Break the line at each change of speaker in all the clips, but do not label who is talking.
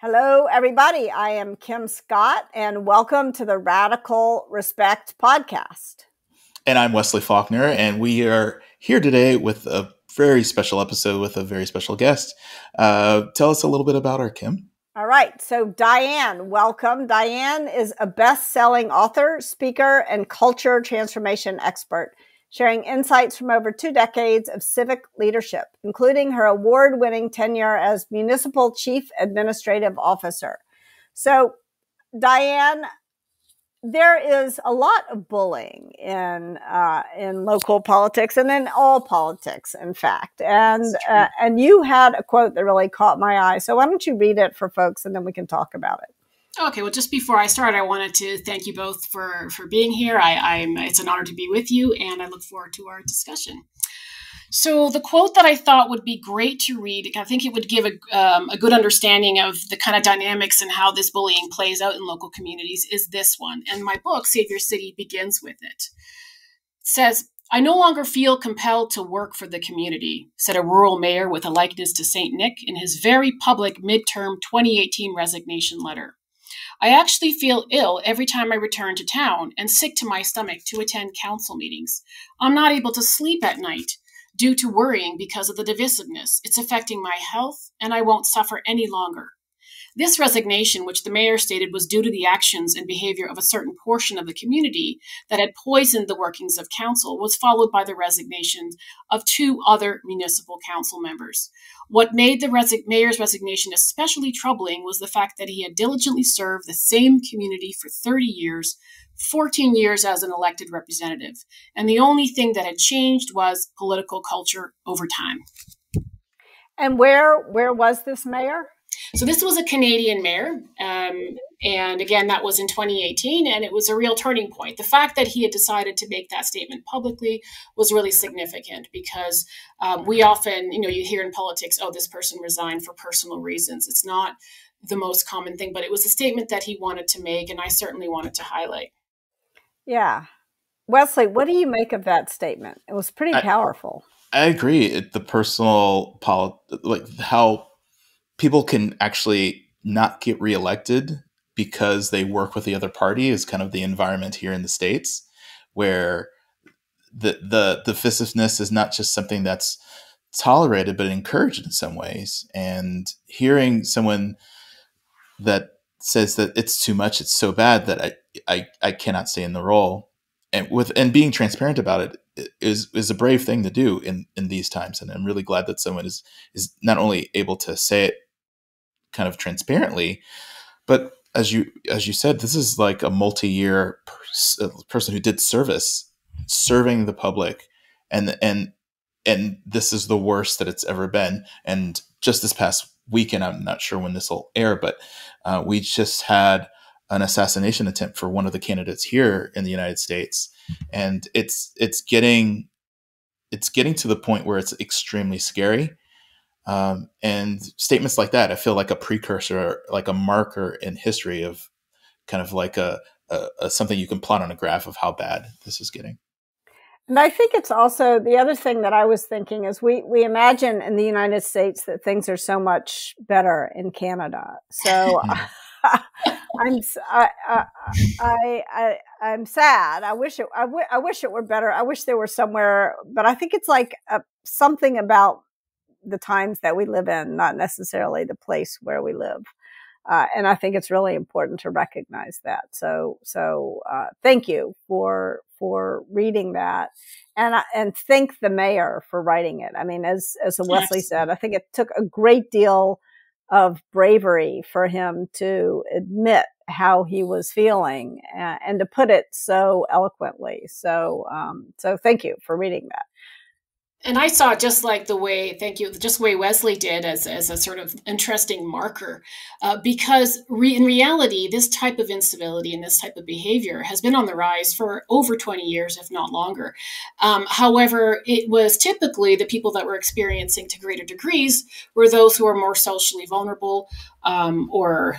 Hello, everybody. I am Kim Scott, and welcome to the Radical Respect podcast.
And I'm Wesley Faulkner, and we are here today with a very special episode with a very special guest. Tell us a little bit about her, Kim.
All right. So Diane, welcome. Diane is a best-selling author, speaker, and culture transformation expert, sharing insights from over 2 decades of civic leadership, including her award-winning tenure as Municipal Chief Administrative Officer. So, Diane, there is a lot of bullying in local politics and in all politics, in fact. And you had a quote that really caught my eye. So why don't you read it for folks, and then we can talk about it.
Okay, well, just before I start, I wanted to thank you both for being here. It's an honor to be with you, and I look forward to our discussion. So the quote that I thought would be great to read, I think it would give a good understanding of the kind of dynamics and how this bullying plays out in local communities, is this one. And my book, Save Your City, begins with it. It says, "I no longer feel compelled to work for the community," said a rural mayor with a likeness to St. Nick in his very public midterm 2018 resignation letter. "I actually feel ill every time I return to town and sick to my stomach to attend council meetings. I'm not able to sleep at night due to worrying because of the divisiveness. It's affecting my health, and I won't suffer any longer." This resignation, which the mayor stated was due to the actions and behavior of a certain portion of the community that had poisoned the workings of council, was followed by the resignations of 2 other municipal council members. What made the mayor's resignation especially troubling was the fact that he had diligently served the same community for 30 years, 14 years as an elected representative, and the only thing that had changed was political culture over time.
And where was this mayor?
So this was a Canadian mayor, and again, that was in 2018, and it was a real turning point. The fact that he had decided to make that statement publicly was really significant because we often, you hear in politics, oh, this person resigned for personal reasons. It's not the most common thing, but it was a statement that he wanted to make, and I certainly wanted to highlight.
Yeah. Wesley, what do you make of that statement? It was pretty powerful.
I agree. The personal, like how people can actually not get reelected because they work with the other party is kind of the environment here in the States, where the divisiveness is not just something that's tolerated, but encouraged in some ways. And hearing someone that says that it's too much, it's so bad that I cannot stay in the role, and being transparent about it is a brave thing to do in these times. And I'm really glad that someone is not only able to say it kind of transparently, but as you said, this is like a multi-year person who did serving the public, and this is the worst that it's ever been. And just this past weekend, I'm not sure when this will air, but we just had an assassination attempt for one of the candidates here in the United States, and it's getting to the point where it's extremely scary. And statements like that, I feel like a precursor, like a marker in history of kind of like a something you can plot on a graph of how bad this is getting.
And I think it's also the other thing that I was thinking is we imagine in the United States that things are so much better in Canada. So I'm sad. I wish it were better. I wish there were somewhere, but I think it's like something about the times that we live in, not necessarily the place where we live. And I think it's really important to recognize that. So thank you for reading that, and thank the mayor for writing it. I mean, as Wesley said, I think it took a great deal of bravery for him to admit how he was feeling and to put it so eloquently. So thank you for reading that.
And I saw it just like the way, thank you, just the way Wesley did as a sort of interesting marker, because in reality, this type of incivility and this type of behavior has been on the rise for over 20 years, if not longer. However, it was typically the people that were experiencing to greater degrees were those who are more socially vulnerable, or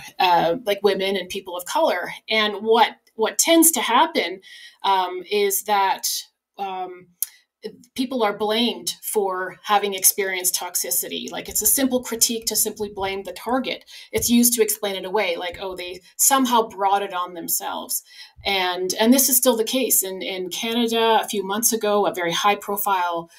like women and people of color. And what tends to happen is that people are blamed for having experienced toxicity. Like, it's a simple critique to simply blame the target. It's used to explain it away, like, oh, they somehow brought it on themselves. And this is still the case. In Canada, a few months ago, a very high-profile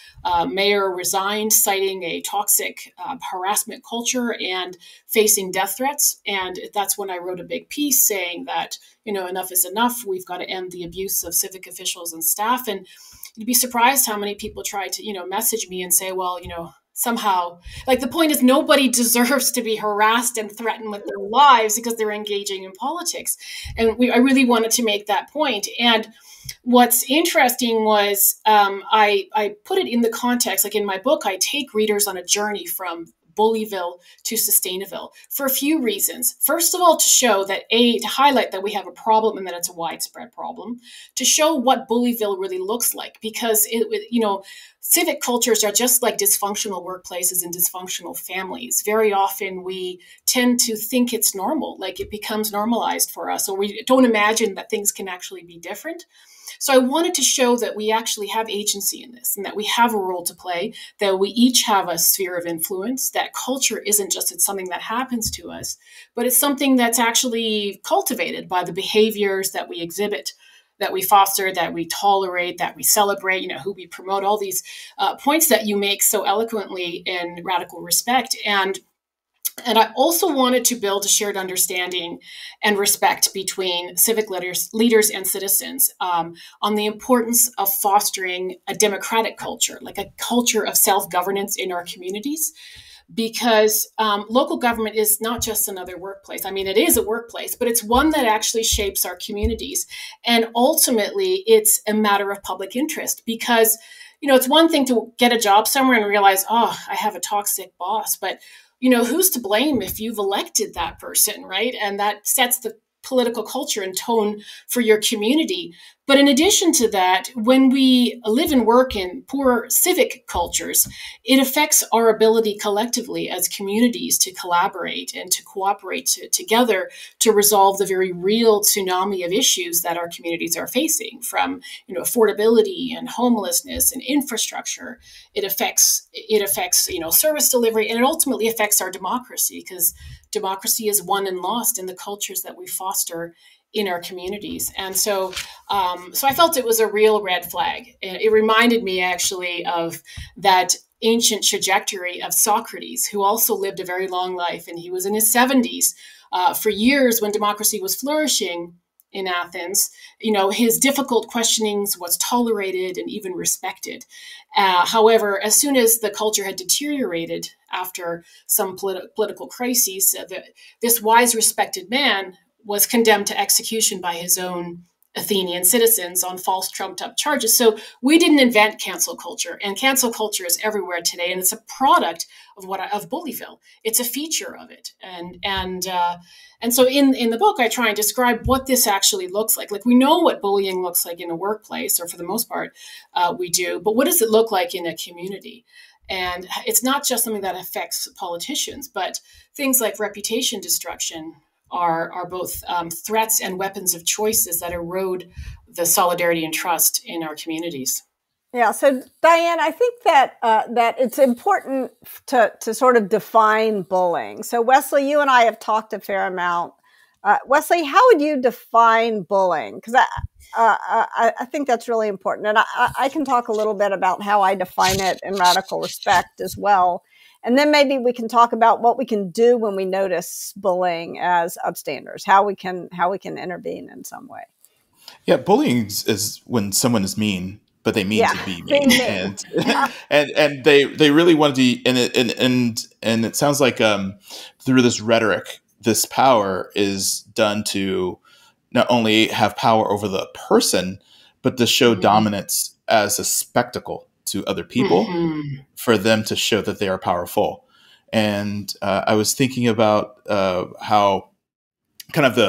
mayor resigned, citing a toxic harassment culture and facing death threats. And that's when I wrote a big piece saying that, enough is enough. We've got to end the abuse of civic officials and staff. And you'd be surprised how many people try to, message me and say, well, somehow, like, the point is nobody deserves to be harassed and threatened with their lives because they're engaging in politics. And I really wanted to make that point. And what's interesting was I put it in the context, like in my book, I take readers on a journey from Bullyville to Sustainaville for a few reasons. First of all, to show that to highlight that we have a problem and that it's a widespread problem, to show what Bullyville really looks like, because civic cultures are just like dysfunctional workplaces and dysfunctional families. Very often we tend to think it's normal, like it becomes normalized for us, or we don't imagine that things can actually be different. So I wanted to show that we actually have agency in this and that we have a role to play, that we each have a sphere of influence, that culture isn't just it's something that happens to us, but it's something that's actually cultivated by the behaviors that we exhibit, that we foster, that we tolerate, that we celebrate, who we promote, all these points that you make so eloquently in Radical Respect. And I also wanted to build a shared understanding and respect between civic leaders and citizens on the importance of fostering a democratic culture, like a culture of self-governance in our communities, because local government is not just another workplace. I mean, it is a workplace, but it's one that actually shapes our communities. And ultimately, it's a matter of public interest, because, it's one thing to get a job somewhere and realize, oh, I have a toxic boss, but who's to blame if you've elected that person, right? And that sets the political culture and tone for your community. But in addition to that, when we live and work in poor civic cultures, it affects our ability collectively as communities to collaborate and to cooperate together to resolve the very real tsunami of issues that our communities are facing, from affordability and homelessness and infrastructure. It affects service delivery, and it ultimately affects our democracy, because democracy is won and lost in the cultures that we foster in our communities. And so I felt it was a real red flag. It reminded me actually of that ancient trajectory of Socrates, who also lived a very long life, and he was in his 70s. For years, when democracy was flourishing in Athens, his difficult questionings was tolerated and even respected. However, as soon as the culture had deteriorated after some political crises, this wise, respected man was condemned to execution by his own Athenian citizens on false trumped-up charges. So we didn't invent cancel culture, and cancel culture is everywhere today, and it's a product of Bullyville. It's a feature of it, and so in the book, I try and describe what this actually looks like. Like, we know what bullying looks like in a workplace, or for the most part, we do. But what does it look like in a community? And it's not just something that affects politicians, but things like reputation destruction are both threats and weapons of choices that erode the solidarity and trust in our communities.
Yeah. So, Diane, I think that that it's important to sort of define bullying. So, Wesley, you and I have talked a fair amount. Wesley, how would you define bullying? Because I think that's really important. And I can talk a little bit about how I define it in Radical Respect as well. And then maybe we can talk about what we can do when we notice bullying as Upstanders, how we can intervene in some way.
Yeah, bullying is when someone is mean, but they mean to be mean, and they really want to be. And it sounds like through this rhetoric, this power is done to not only have power over the person, but to show dominance as a spectacle to other people, for them to show that they are powerful. And I was thinking about how kind of the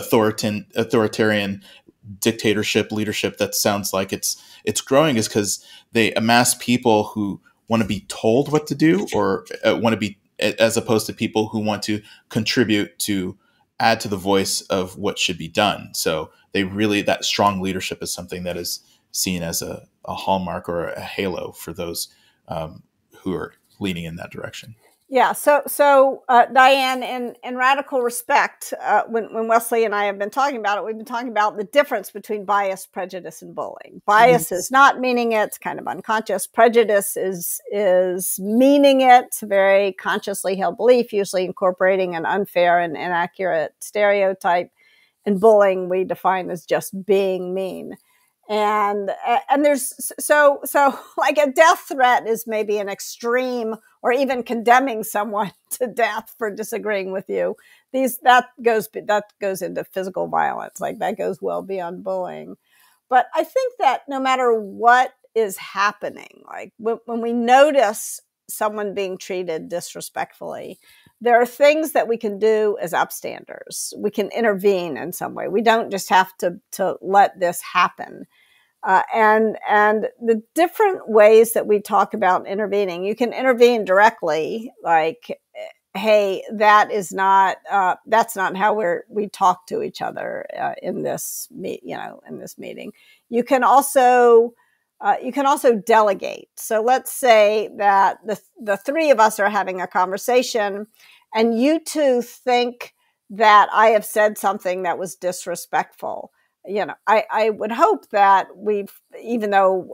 authoritarian dictatorship leadership that sounds like it's growing is because they amass people who want to be told what to do, or want to be, as opposed to people who want to contribute to add to the voice of what should be done. So they really, that strong leadership is something that is seen as a hallmark or a halo for those who are leaning in that direction.
Yeah. So Diane, in Radical Respect, when Wesley and I have been talking about it, we've been talking about the difference between bias, prejudice, and bullying. Bias is not meaning it; it's kind of unconscious. Prejudice is meaning it. It's a very consciously held belief, usually incorporating an unfair and inaccurate stereotype. And bullying we define as just being mean. And there's so like a death threat is maybe an extreme, or even condemning someone to death for disagreeing with you. That goes into physical violence. Like that goes well beyond bullying. But I think that no matter what is happening, like when we notice someone being treated disrespectfully, there are things that we can do as upstanders. We can intervene in some way. We don't just have to let this happen. And the different ways that we talk about intervening, you can intervene directly, like, hey, that's not how we talk to each other in this meeting. You can also delegate. So let's say that the three of us are having a conversation, and you two think that I have said something that was disrespectful. I would hope that even though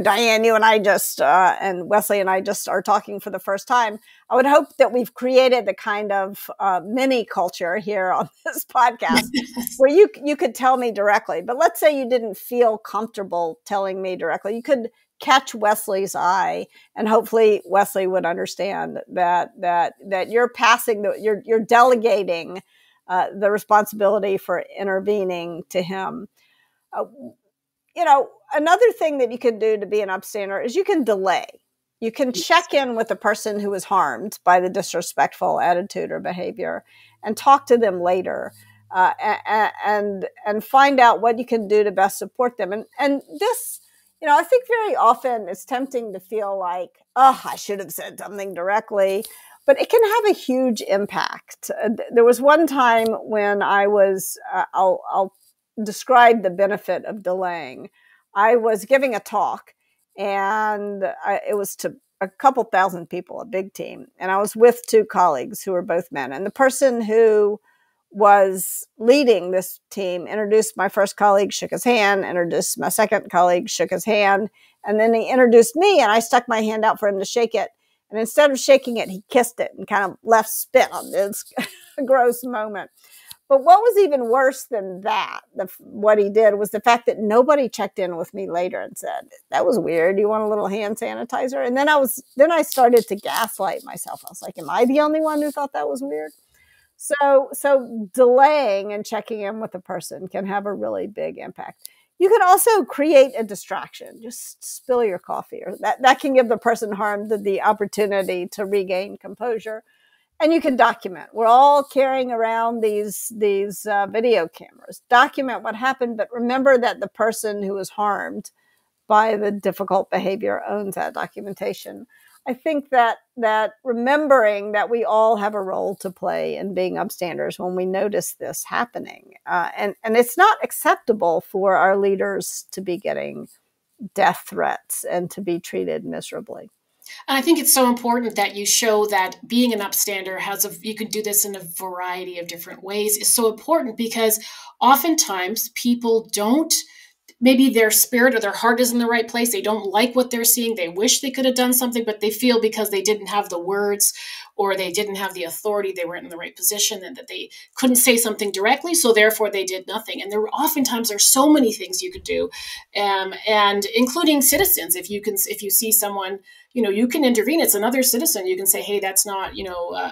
Diane, you and I just, and Wesley and I just are talking for the first time, I would hope that we've created the kind of mini culture here on this podcast where you could tell me directly. But let's say you didn't feel comfortable telling me directly. You could catch Wesley's eye, and hopefully Wesley would understand that you're you're delegating the responsibility for intervening to him. Another thing that you can do to be an upstander is you can delay. You can check in with the person who was harmed by the disrespectful attitude or behavior and talk to them later, and find out what you can do to best support them. And this, I think very often it's tempting to feel like, oh, I should have said something directly. But it can have a huge impact. There was one time when I was, I'll describe the benefit of delaying. I was giving a talk, and it was to a couple thousand people, a big team. And I was with two colleagues who were both men. And the person who was leading this team introduced my first colleague, shook his hand, introduced my second colleague, shook his hand. And then he introduced me, and I stuck my hand out for him to shake it. And instead of shaking it, he kissed it and kind of left spit on this gross moment. But what was even worse than that, what he did, was the fact that nobody checked in with me later and said, that was weird. You want a little hand sanitizer? And then I started to gaslight myself. I was like, am I the only one who thought that was weird? So delaying and checking in with a person can have a really big impact. You can also create a distraction. Just spill your coffee, or that can give the person harmed the opportunity to regain composure. And you can document. We're all carrying around these video cameras. Document what happened, but remember that the person who was harmed by the difficult behavior owns that documentation. I think that remembering that we all have a role to play in being upstanders when we notice this happening. And it's not acceptable for our leaders to be getting death threats and to be treated miserably.
And I think it's so important that you show that being an upstander you can do this in a variety of different ways is so important, because oftentimes people don't, maybe their spirit or their heart is in the right place. They don't like what they're seeing. They wish they could have done something, but they feel because they didn't have the words or they didn't have the authority, they weren't in the right position, and that they couldn't say something directly. So therefore they did nothing. And oftentimes there's so many things you could do, and including citizens. If you see someone, you can intervene. It's another citizen. You can say, hey, that's not,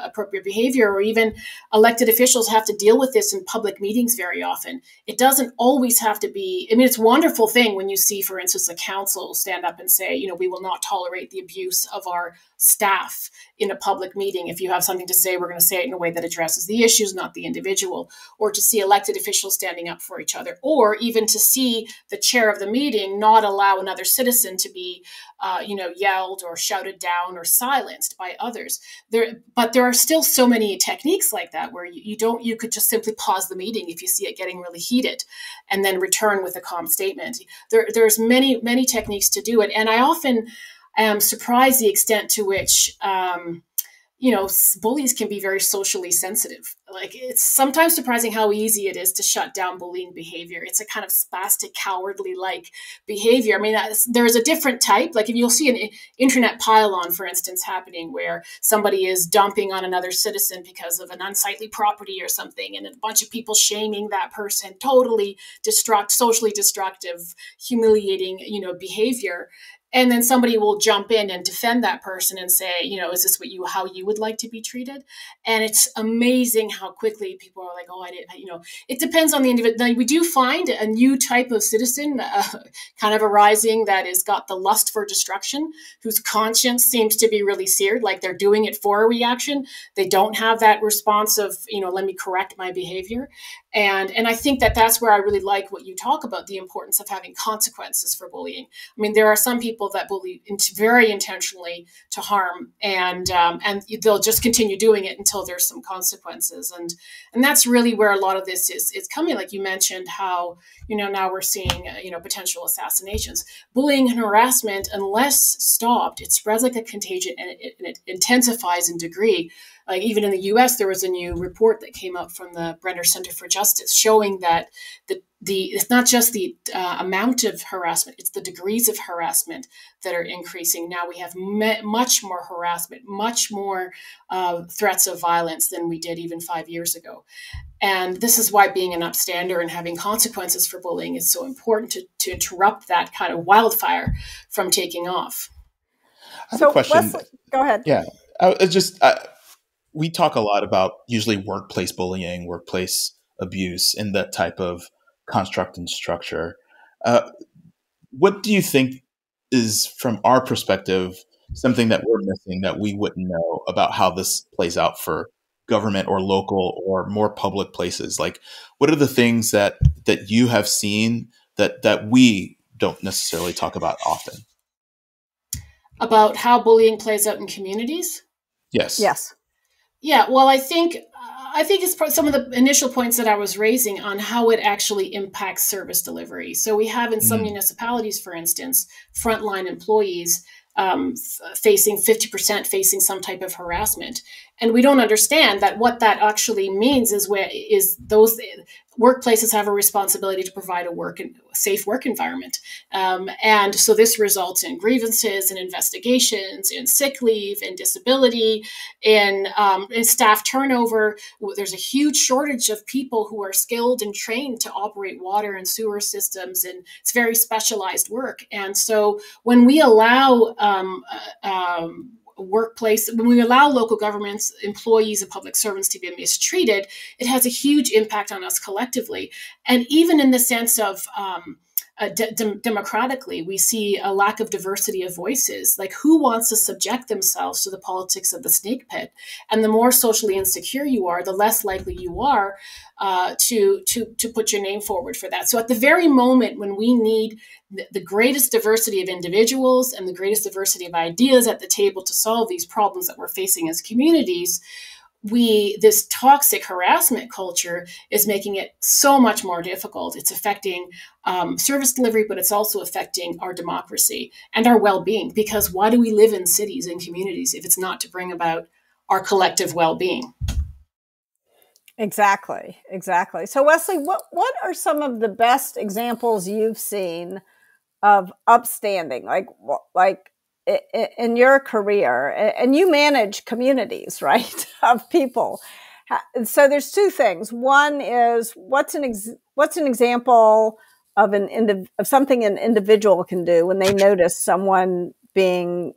appropriate behavior. Or even elected officials have to deal with this in public meetings very often. It doesn't always have to be, it's a wonderful thing when you see, for instance, a council stand up and say, we will not tolerate the abuse of our staff in a public meeting. If you have something to say, we're going to say it in a way that addresses the issues, not the individual, or to see elected officials standing up for each other, or even to see the chair of the meeting not allow another citizen to be yelled or shouted down or silenced by others. But there are still so many techniques like that where you could just simply pause the meeting if you see it getting really heated and then return with a calm statement. There's many techniques to do it. And I often am surprised the extent to which bullies can be very socially sensitive. Like, it's sometimes surprising how easy it is to shut down bullying behavior. It's a kind of spastic, cowardly-like behavior. I mean, there's a different type. Like, if you'll see an internet pile-on, for instance, happening where somebody is dumping on another citizen because of an unsightly property or something, and a bunch of people shaming that person, totally socially destructive, humiliating, behavior. And then somebody will jump in and defend that person and say, is this how you would like to be treated? And it's amazing how quickly people are like, oh, it depends on the individual. We do find a new type of citizen kind of arising that has got the lust for destruction, whose conscience seems to be really seared, like they're doing it for a reaction. They don't have that response of, let me correct my behavior. And I think that's where I really like what you talk about, the importance of having consequences for bullying. I mean, there are some people that bully very intentionally to harm, and they'll just continue doing it until there's some consequences. And that's really where a lot of this is coming. Like you mentioned, how now we're seeing potential assassinations. Bullying and harassment, unless stopped, it spreads like a contagion, and it intensifies in degree. Like, even in the U.S., there was a new report that came out from the Brenner Center for Justice showing that it's not just the amount of harassment, it's the degrees of harassment that are increasing. Now we have much more harassment, much more threats of violence than we did even 5 years ago. And this is why being an upstander and having consequences for bullying is so important to interrupt that kind of wildfire from taking off.
I have a question.
Wesley, go ahead.
Yeah. We talk a lot about usually workplace bullying, workplace abuse, and that type of construct and structure. What do you think is, from our perspective, something that we're missing that we wouldn't know about how this plays out for government or local or more public places? Like, what are the things that you have seen that we don't necessarily talk about often?
About how bullying plays out in communities?
Yes.
Yes.
Yeah, well, I think it's some of the initial points that I was raising on how it actually impacts service delivery. So we have in some municipalities, for instance, frontline employees facing 50% facing some type of harassment. And we don't understand that what that actually means is those workplaces have a responsibility to provide a safe work environment. And so this results in grievances and investigations, in sick leave, in disability, in staff turnover. There's a huge shortage of people who are skilled and trained to operate water and sewer systems, and it's very specialized work. And so when we allow when we allow local governments, employees, and public servants to be mistreated, it has a huge impact on us collectively. And even in the sense of democratically, we see a lack of diversity of voices. Like, who wants to subject themselves to the politics of the snake pit? And the more socially insecure you are, the less likely you are to put your name forward for that. So at the very moment when we need the greatest diversity of individuals and the greatest diversity of ideas at the table to solve these problems that we're facing as communities, this toxic harassment culture is making it so much more difficult. It's affecting service delivery, but it's also affecting our democracy and our well-being. Because why do we live in cities and communities if it's not to bring about our collective well-being?
Exactly. So Wesley, what are some of the best examples you've seen of upstanding, like in your career? And you manage communities, right, of people. So there's two things. One is what's an example of of something an individual can do when they notice someone being,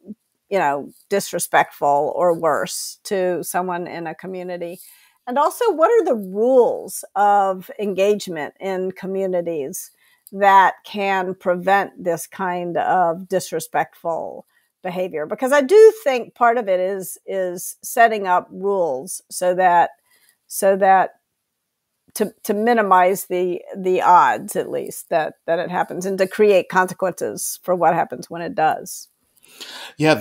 disrespectful or worse to someone in a community. And also, what are the rules of engagement in communities that can prevent this kind of disrespectful behavior, because I do think part of it is setting up rules so that to minimize the odds, at least, that it happens, and to create consequences for what happens when it does.
Yeah,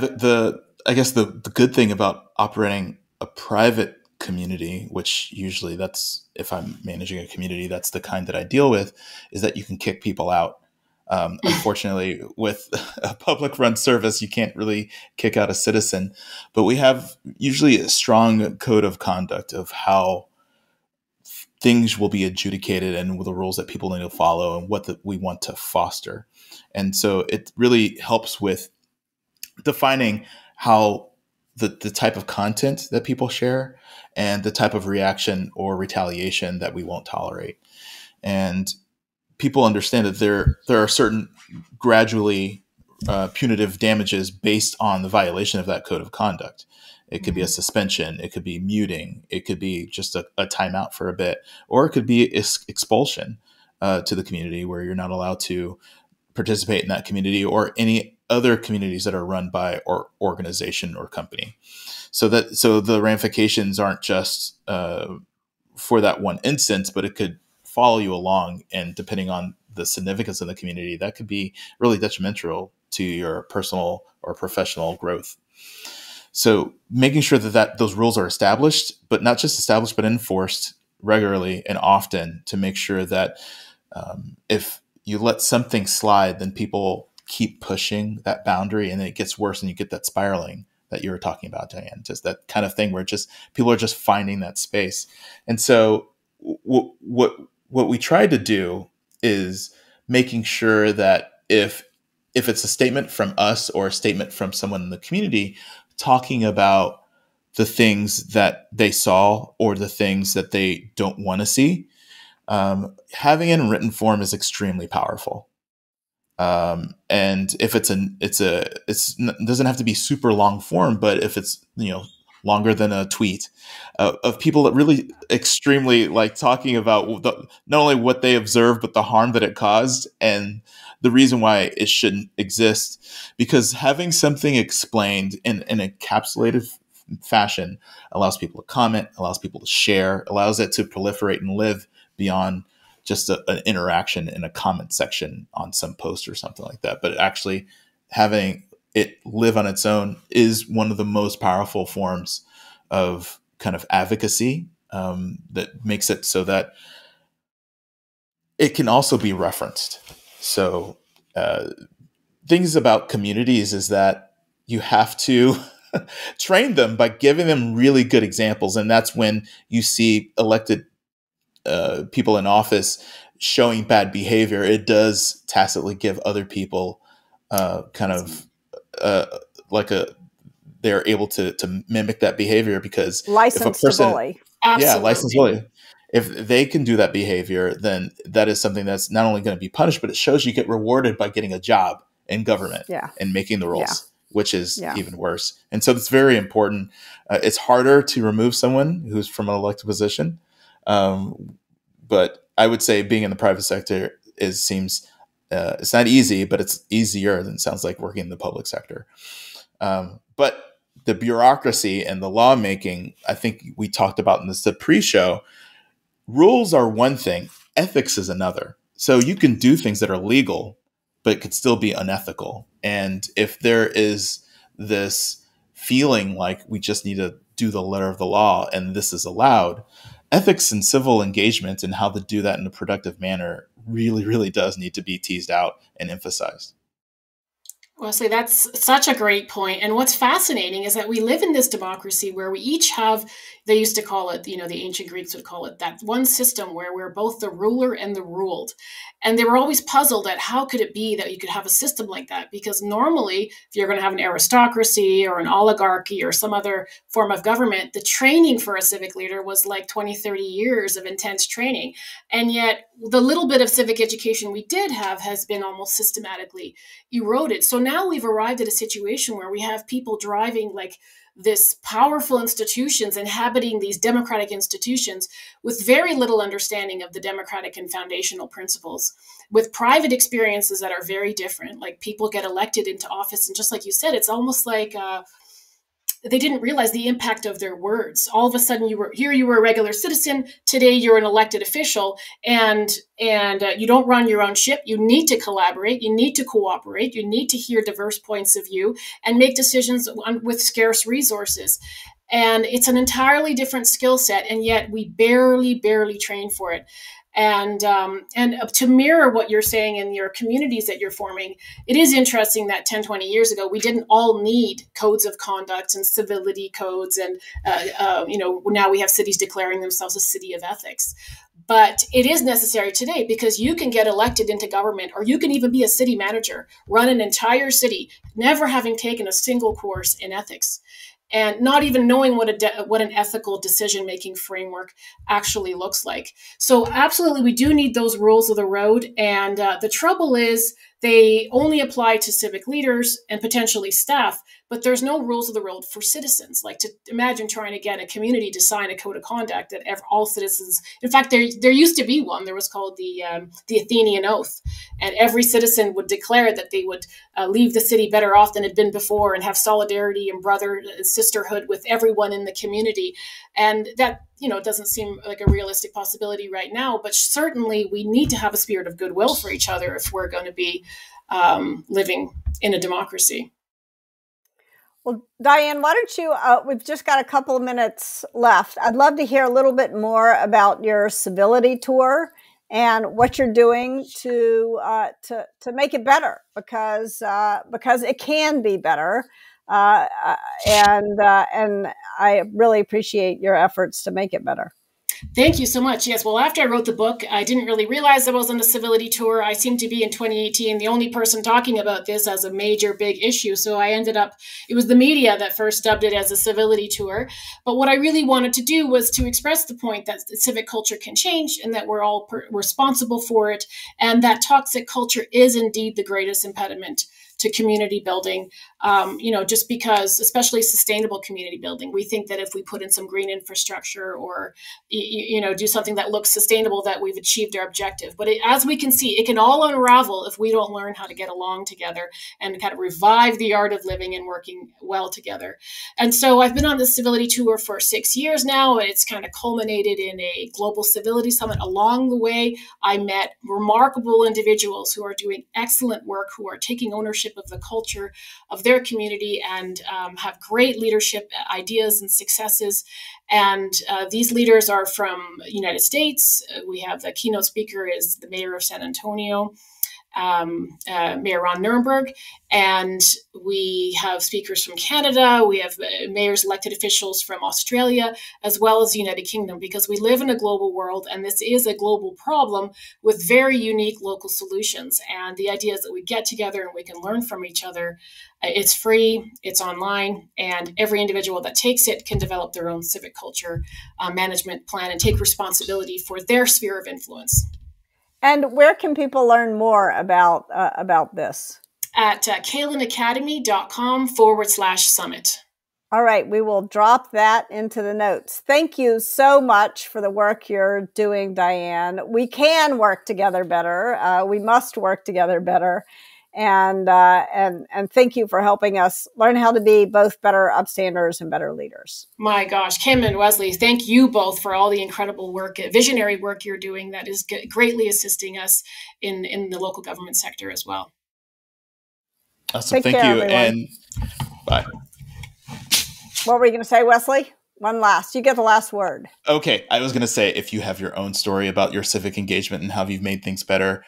I guess the good thing about operating a private community, which usually that's, if I'm managing a community, that's the kind that I deal with, is that you can kick people out. Unfortunately, with a public run service, you can't really kick out a citizen, but we have usually a strong code of conduct of how things will be adjudicated and the rules that people need to follow and what we want to foster. And so it really helps with defining how the type of content that people share and the type of reaction or retaliation that we won't tolerate. And people understand that there are certain gradually punitive damages based on the violation of that code of conduct. It could be a suspension, it could be muting, it could be just a timeout for a bit, or it could be expulsion to the community, where you're not allowed to participate in that community or any other communities that are run by or organization or company. So the ramifications aren't just for that one instance, but it could follow you along, and depending on the significance of the community, that could be really detrimental to your personal or professional growth. So making sure that those rules are established, but not just established, but enforced regularly and often, to make sure that if you let something slide, then people keep pushing that boundary, and then it gets worse, and you get that spiraling that you were talking about, Diane, just that kind of thing where just people are just finding that space. And so what we try to do is making sure that if it's a statement from us or a statement from someone in the community talking about the things that they saw or the things that they don't want to see, having it in written form is extremely powerful. And if it doesn't have to be super long form, but if it's, longer than a tweet of people that really extremely like talking about not only what they observed, but the harm that it caused and the reason why it shouldn't exist. Because having something explained in an encapsulated fashion allows people to comment, allows people to share, allows it to proliferate and live beyond just an interaction in a comment section on some post or something like that. But actually having it live on its own is one of the most powerful forms of kind of advocacy that makes it so that it can also be referenced. So things about communities is that you have to train them by giving them really good examples. And that's when you see elected people in office showing bad behavior. It does tacitly give other people they're able to mimic that behavior, because
license to bully.
Absolutely.
Yeah, license to bully. If they can do that behavior, then that is something that's not only going to be punished, but it shows you get rewarded by getting a job in government and making the rules, which is even worse. And so it's very important. It's harder to remove someone who's from an elected position. But I would say being in the private sector seems it's not easy, but it's easier than it sounds like working in the public sector. But the bureaucracy and the lawmaking, I think we talked about in the pre-show, rules are one thing, ethics is another. So you can do things that are legal, but it could still be unethical. And if there is this feeling like we just need to do the letter of the law and this is allowed, ethics and civil engagement and how to do that in a productive manner really, really does need to be teased out and emphasized.
Wesley, that's such a great point. And what's fascinating is that we live in this democracy where we each have, they used to call it, the ancient Greeks would call it that one system where we're both the ruler and the ruled. And they were always puzzled at how could it be that you could have a system like that? Because normally, if you're going to have an aristocracy or an oligarchy or some other form of government, the training for a civic leader was like 20, 30 years of intense training. And yet the little bit of civic education we did have has been almost systematically eroded. So now we've arrived at a situation where we have people driving like this powerful institutions inhabiting these democratic institutions with very little understanding of the democratic and foundational principles, with private experiences that are very different. Like people get elected into office, and just like you said, it's almost like they didn't realize the impact of their words. All of a sudden, you were a regular citizen. Today, you're an elected official, and you don't run your own ship. You need to collaborate. You need to cooperate. You need to hear diverse points of view and make decisions with scarce resources. And it's an entirely different skill set, and yet we barely train for it. And to mirror what you're saying in your communities that you're forming, it is interesting that 10, 20 years ago, we didn't all need codes of conduct and civility codes. And, now we have cities declaring themselves a city of ethics. But it is necessary today because you can get elected into government, or you can even be a city manager, run an entire city, never having taken a single course in ethics, and not even knowing what an ethical decision-making framework actually looks like. So absolutely, we do need those rules of the road. And the trouble is they only apply to civic leaders and potentially staff, but there's no rules of the road for citizens. Like, to imagine trying to get a community to sign a code of conduct that all citizens, in fact, there used to be one. There was called the Athenian Oath, and every citizen would declare that they would leave the city better off than it had been before, and have solidarity and brother and sisterhood with everyone in the community. And that, doesn't seem like a realistic possibility right now, but certainly we need to have a spirit of goodwill for each other if we're going to be living in a democracy.
Well, Diane, why don't you, we've just got a couple of minutes left. I'd love to hear a little bit more about your civility tour and what you're doing to make it better, because it can be better. And I really appreciate your efforts to make it better.
Thank you so much. Yes. Well, after I wrote the book, I didn't really realize I was on the civility tour. I seemed to be in 2018 the only person talking about this as a major big issue. So I ended up, it was the media that first dubbed it as a civility tour. But what I really wanted to do was to express the point that civic culture can change, and that we're all responsible for it, and that toxic culture is indeed the greatest impediment to community building, just because, especially sustainable community building, we think that if we put in some green infrastructure or, do something that looks sustainable, that we've achieved our objective. But as we can see, it can all unravel if we don't learn how to get along together and kind of revive the art of living and working well together. And so I've been on the civility tour for 6 years now, and it's kind of culminated in a global civility summit. Along the way, I met remarkable individuals who are doing excellent work, who are taking ownership of the culture of their community, and have great leadership ideas and successes. And these leaders are from the United States. We have the keynote speaker is the mayor of San Antonio, Mayor Ron Nirenberg, and we have speakers from Canada. We have mayors, elected officials from Australia, as well as the United Kingdom, because we live in a global world, and this is a global problem with very unique local solutions. And the idea is that we get together and we can learn from each other. It's free, it's online, and every individual that takes it can develop their own civic culture management plan and take responsibility for their sphere of influence.
And where can people learn more about this?
At kalenacademy.com/summit.
All right. We will drop that into the notes. Thank you so much for the work you're doing, Diane. We can work together better. We must work together better. And thank you for helping us learn how to be both better upstanders and better leaders.
My gosh, Kim and Wesley, thank you both for all the incredible work, visionary work you're doing that is greatly assisting us in the local government sector as well.
Awesome. Thank you.
Everyone.
And bye.
What were you going to say, Wesley? One last. You get the last word.
Okay. I was going to say, if you have your own story about your civic engagement and how you've made things better,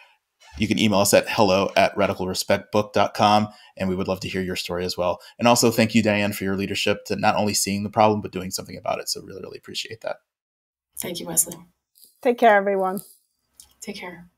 you can email us at hello@radicalrespectbook.com, and we would love to hear your story as well. And also, thank you, Diane, for your leadership to not only seeing the problem, but doing something about it. So really, really appreciate that.
Thank you, Wesley.
Take care, everyone.
Take care.